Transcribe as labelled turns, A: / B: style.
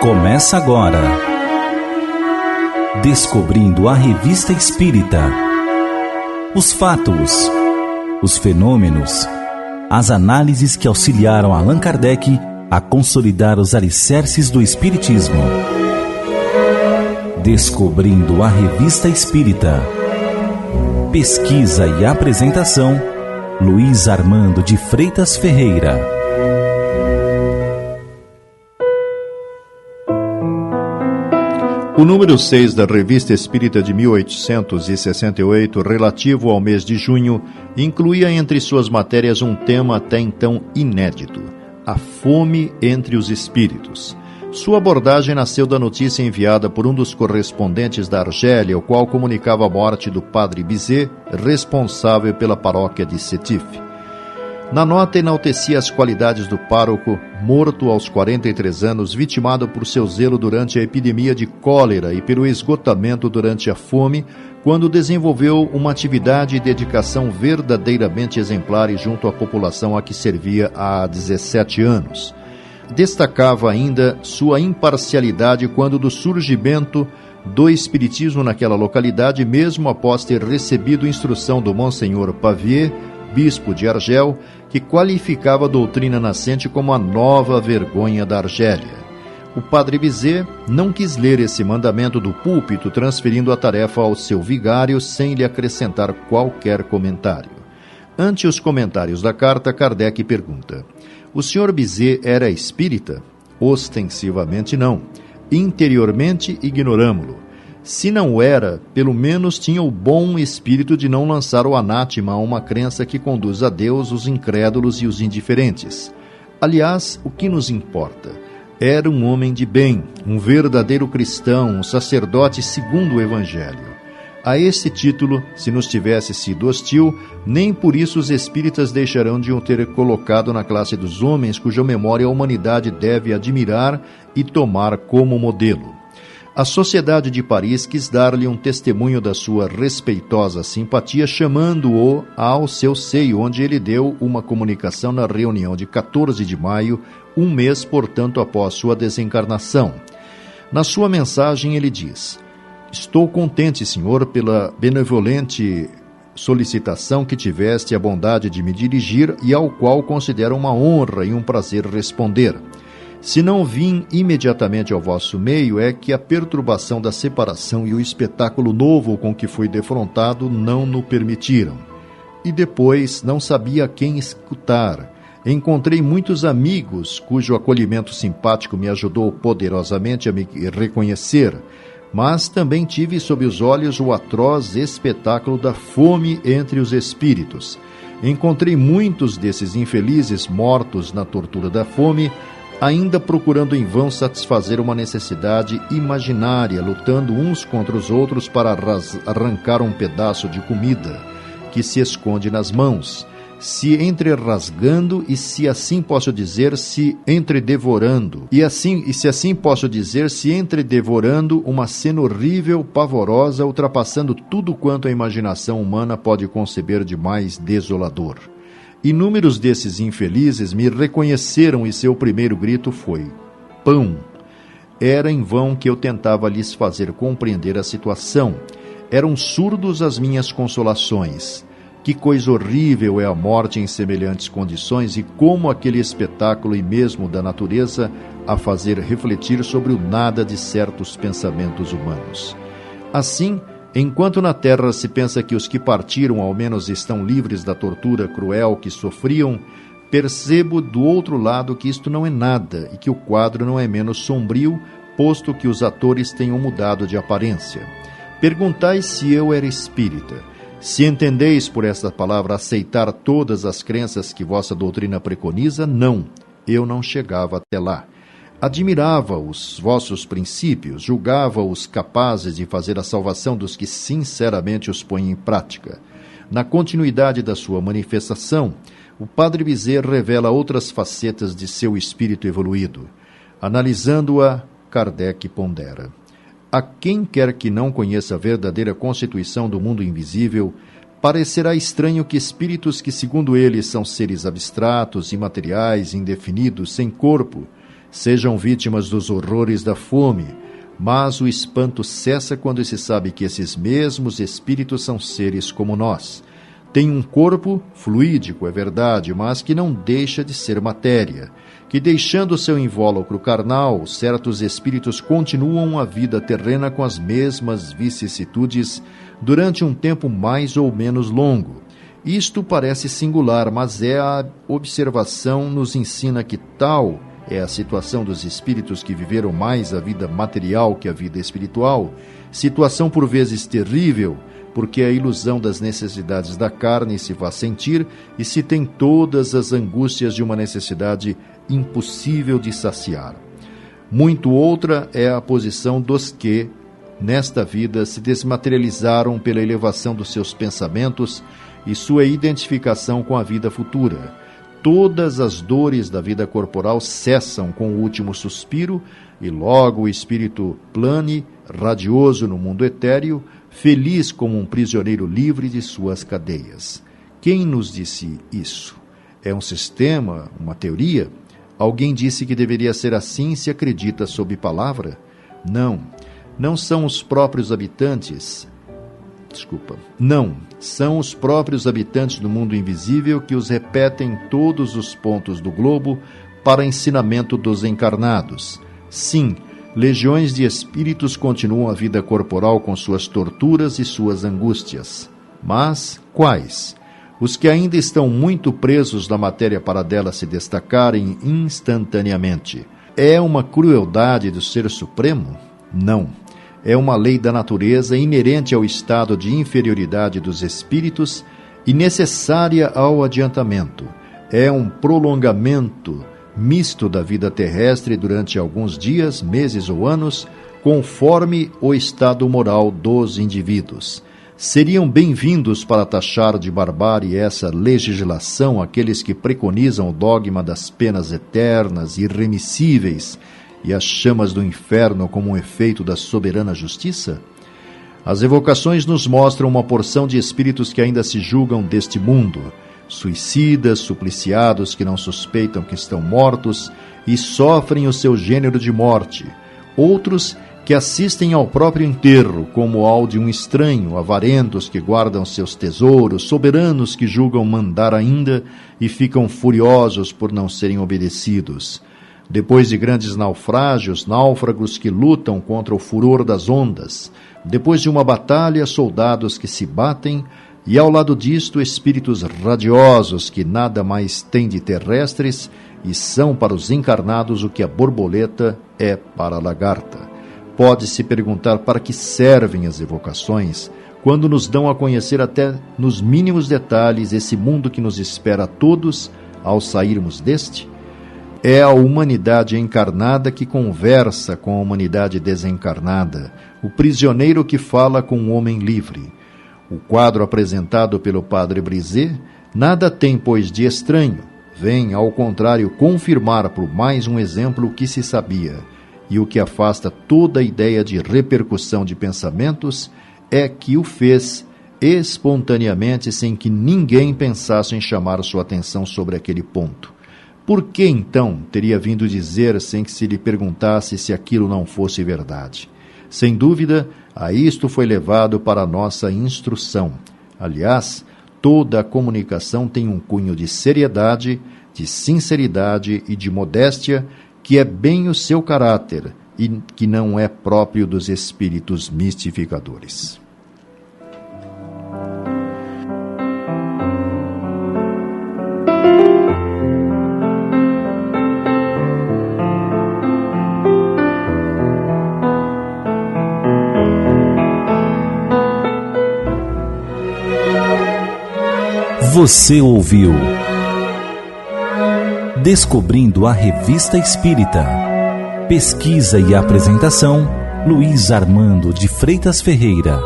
A: Começa agora Descobrindo a Revista Espírita. Os fatos, os fenômenos, as análises que auxiliaram Allan Kardec a consolidar os alicerces do Espiritismo. Descobrindo a Revista Espírita. Pesquisa e apresentação, Luiz Armando de Freitas Ferreira.
B: O número 6 da Revista Espírita de 1868, relativo ao mês de junho, incluía entre suas matérias um tema até então inédito: a fome entre os espíritos. Sua abordagem nasceu da notícia enviada por um dos correspondentes da Argélia, o qual comunicava a morte do padre Bizet, responsável pela paróquia de Sétif. Na nota enaltecia as qualidades do pároco, morto aos 43 anos, vitimado por seu zelo durante a epidemia de cólera e pelo esgotamento durante a fome, quando desenvolveu uma atividade e dedicação verdadeiramente exemplares junto à população a que servia há 17 anos. Destacava ainda sua imparcialidade quando do surgimento do espiritismo naquela localidade, mesmo após ter recebido instrução do Monsenhor Pavier, bispo de Argel, que qualificava a doutrina nascente como a nova vergonha da Argélia. O padre Bizet não quis ler esse mandamento do púlpito, transferindo a tarefa ao seu vigário sem lhe acrescentar qualquer comentário. Ante os comentários da carta, Kardec pergunta: o senhor Bizet era espírita? Ostensivamente não. Interiormente ignoramo-lo. Se não era, pelo menos tinha o bom espírito de não lançar o anátema a uma crença que conduz a Deus os incrédulos e os indiferentes. Aliás, o que nos importa? Era um homem de bem, um verdadeiro cristão, um sacerdote segundo o Evangelho. A esse título, se nos tivesse sido hostil, nem por isso os espíritas deixarão de o ter colocado na classe dos homens cuja memória a humanidade deve admirar e tomar como modelo. A Sociedade de Paris quis dar-lhe um testemunho da sua respeitosa simpatia, chamando-o ao seu seio, onde ele deu uma comunicação na reunião de 14 de maio, um mês, portanto, após sua desencarnação. Na sua mensagem ele diz: estou contente, senhor, pela benevolente solicitação que tiveste a bondade de me dirigir e ao qual considero uma honra e um prazer responder. Se não vim imediatamente ao vosso meio, é que a perturbação da separação e o espetáculo novo com que fui defrontado não no permitiram. E depois não sabia a quem escutar. Encontrei muitos amigos, cujo acolhimento simpático me ajudou poderosamente a me reconhecer, mas também tive sob os olhos o atroz espetáculo da fome entre os espíritos. Encontrei muitos desses infelizes mortos na tortura da fome, ainda procurando em vão satisfazer uma necessidade imaginária, lutando uns contra os outros para arrancar um pedaço de comida que se esconde nas mãos, se entrerasgando e, se assim posso dizer, se entredevorando, se assim posso dizer, se entredevorando uma cena horrível, pavorosa, ultrapassando tudo quanto a imaginação humana pode conceber de mais desolador. Inúmeros desses infelizes me reconheceram e seu primeiro grito foi: pão! Era em vão que eu tentava lhes fazer compreender a situação. Eram surdos as minhas consolações. Que coisa horrível é a morte em semelhantes condições e como aquele espetáculo e mesmo da natureza a fazer refletir sobre o nada de certos pensamentos humanos. Assim, enquanto na terra se pensa que os que partiram ao menos estão livres da tortura cruel que sofriam, percebo do outro lado que isto não é nada e que o quadro não é menos sombrio, posto que os atores tenham mudado de aparência. Perguntai se eu era espírita. Se entendeis por esta palavra aceitar todas as crenças que vossa doutrina preconiza, não, eu não chegava até lá. Admirava os vossos princípios, julgava-os capazes de fazer a salvação dos que sinceramente os põem em prática. Na continuidade da sua manifestação, o padre Bizet revela outras facetas de seu espírito evoluído. Analisando-a, Kardec pondera: a quem quer que não conheça a verdadeira constituição do mundo invisível, parecerá estranho que espíritos que, segundo ele, são seres abstratos, imateriais, indefinidos, sem corpo, sejam vítimas dos horrores da fome, mas o espanto cessa quando se sabe que esses mesmos espíritos são seres como nós. Tem um corpo fluídico, é verdade, mas que não deixa de ser matéria, que deixando seu invólucro carnal, certos espíritos continuam a vida terrena com as mesmas vicissitudes durante um tempo mais ou menos longo. Isto parece singular, mas a observação nos ensina que tal é a situação dos espíritos que viveram mais a vida material que a vida espiritual, situação por vezes terrível, porque a ilusão das necessidades da carne se faz sentir e se tem todas as angústias de uma necessidade impossível de saciar. Muito outra é a posição dos que, nesta vida, se desmaterializaram pela elevação dos seus pensamentos e sua identificação com a vida futura. Todas as dores da vida corporal cessam com o último suspiro e logo o espírito plane, radioso no mundo etéreo, feliz como um prisioneiro livre de suas cadeias. Quem nos disse isso? É um sistema, uma teoria? Alguém disse que deveria ser assim se acredita sob palavra? Não são os próprios habitantes. Não, são os próprios habitantes do mundo invisível que os repetem em todos os pontos do globo para ensinamento dos encarnados. Sim, legiões de espíritos continuam a vida corporal com suas torturas e suas angústias. Mas quais? Os que ainda estão muito presos na matéria para dela se destacarem instantaneamente. É uma crueldade do Ser Supremo? Não. É uma lei da natureza inerente ao estado de inferioridade dos espíritos e necessária ao adiantamento. É um prolongamento misto da vida terrestre durante alguns dias, meses ou anos, conforme o estado moral dos indivíduos. Seriam bem-vindos para taxar de barbárie essa legislação aqueles que preconizam o dogma das penas eternas, irremissíveis, e as chamas do inferno como um efeito da soberana justiça? As evocações nos mostram uma porção de espíritos que ainda se julgam deste mundo, suicidas, supliciados que não suspeitam que estão mortos e sofrem o seu gênero de morte. Outros que assistem ao próprio enterro, como ao de um estranho, avarentos que guardam seus tesouros, soberanos que julgam mandar ainda e ficam furiosos por não serem obedecidos. Depois de grandes naufrágios, náufragos que lutam contra o furor das ondas. Depois de uma batalha, soldados que se batem. E ao lado disto, espíritos radiosos que nada mais têm de terrestres e são para os encarnados o que a borboleta é para a lagarta. Pode-se perguntar para que servem as evocações, quando nos dão a conhecer até nos mínimos detalhes esse mundo que nos espera a todos ao sairmos deste? É a humanidade encarnada que conversa com a humanidade desencarnada, o prisioneiro que fala com o homem livre. O quadro apresentado pelo padre Brizet nada tem, pois, de estranho. Vem, ao contrário, confirmar por mais um exemplo o que se sabia. E o que afasta toda a ideia de repercussão de pensamentos é que o fez espontaneamente sem que ninguém pensasse em chamar sua atenção sobre aquele ponto. Por que, então, teria vindo dizer sem que se lhe perguntasse se aquilo não fosse verdade? Sem dúvida, a isto foi levado para a nossa instrução. Aliás, toda a comunicação tem um cunho de seriedade, de sinceridade e de modéstia, que é bem o seu caráter e que não é próprio dos espíritos mistificadores.
A: Você ouviu Descobrindo a Revista Espírita. Pesquisa e apresentação, Luiz Armando de Freitas Ferreira.